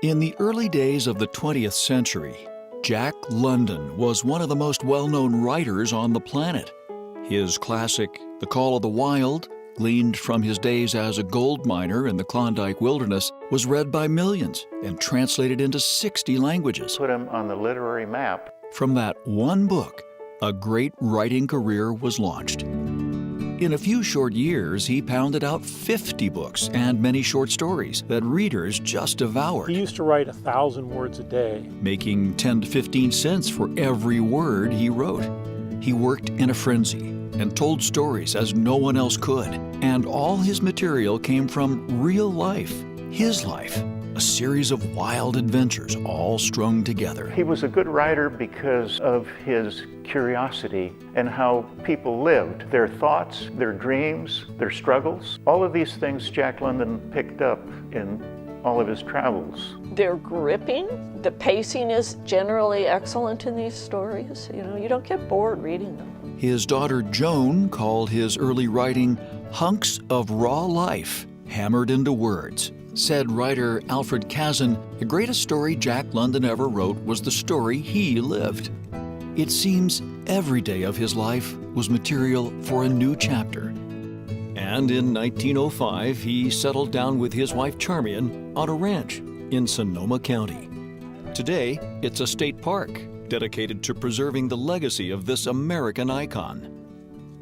In the early days of the 20th century, Jack London was one of the most well-known writers on the planet. His classic, The Call of the Wild, gleaned from his days as a gold miner in the Klondike Wilderness, was read by millions and translated into 60 languages. Put him on the literary map. From that one book, a great writing career was launched. In a few short years, he pounded out 50 books and many short stories that readers just devoured. He used to write 1,000 words a day, making 10 to 15 cents for every word he wrote. He worked in a frenzy and told stories as no one else could. And all his material came from real life, his life, a series of wild adventures all strung together. He was a good writer because of his curiosity and how people lived, their thoughts, their dreams, their struggles. All of these things Jack London picked up in all of his travels. They're gripping. The pacing is generally excellent in these stories. You don't get bored reading them. His daughter Joan called his early writing hunks of raw life hammered into words. Said writer Alfred Kazin, the greatest story Jack London ever wrote was the story he lived. It seems every day of his life was material for a new chapter. And in 1905, he settled down with his wife Charmian on a ranch in Sonoma County. Today, it's a state park dedicated to preserving the legacy of this American icon.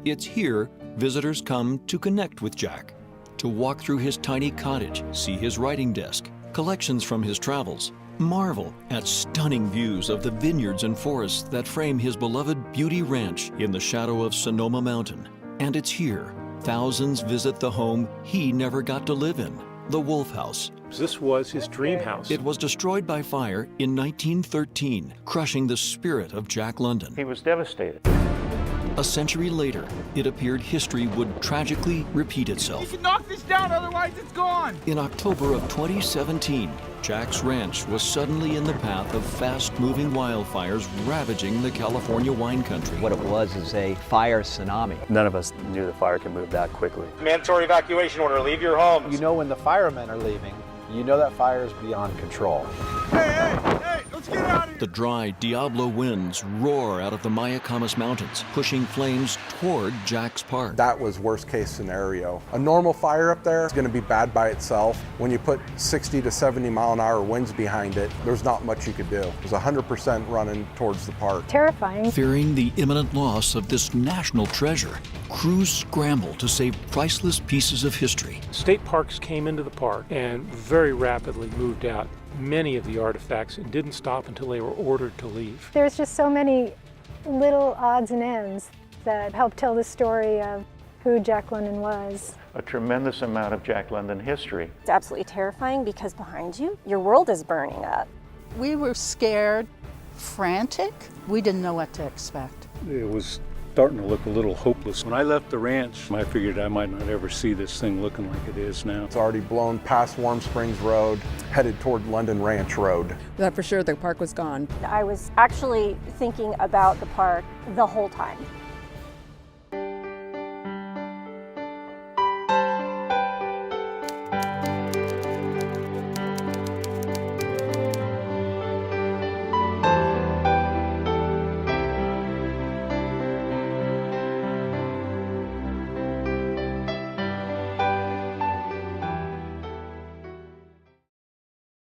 It's here visitors come to connect with Jack, to walk through his tiny cottage, see his writing desk, collections from his travels, marvel at stunning views of the vineyards and forests that frame his beloved Beauty Ranch in the shadow of Sonoma Mountain. And it's here thousands visit the home he never got to live in, the Wolf House. This was his dream house. It was destroyed by fire in 1913, crushing the spirit of Jack London. He was devastated. A century later, it appeared history would tragically repeat itself. You can knock this down, otherwise it's gone! In October of 2017, Jack's ranch was suddenly in the path of fast-moving wildfires ravaging the California wine country. What it was is a fire tsunami. None of us knew the fire could move that quickly. Mandatory evacuation order, leave your homes. You know when the firemen are leaving, you know that fire is beyond control. Hey, let's get out of here! The dry Diablo winds roar out of the Mayacamas Mountains, pushing flames toward Jack's park. That was worst case scenario. A normal fire up there is going to be bad by itself. When you put 60 to 70 mile an hour winds behind it, there's not much you could do. It was 100% running towards the park. Terrifying. Fearing the imminent loss of this national treasure, crews scrambled to save priceless pieces of history. State parks came into the park and very rapidly moved out many of the artifacts and didn't stop until they were ordered to leave. There's just so many little odds and ends that help tell the story of who Jack London was. A tremendous amount of Jack London history. It's absolutely terrifying because behind you, your world is burning up. We were scared, frantic. We didn't know what to expect. It was starting to look a little hopeless. When I left the ranch, I figured I might not ever see this thing looking like it is now. It's already blown past Warm Springs Road, headed toward London Ranch Road. We thought for sure the park was gone. I was actually thinking about the park the whole time.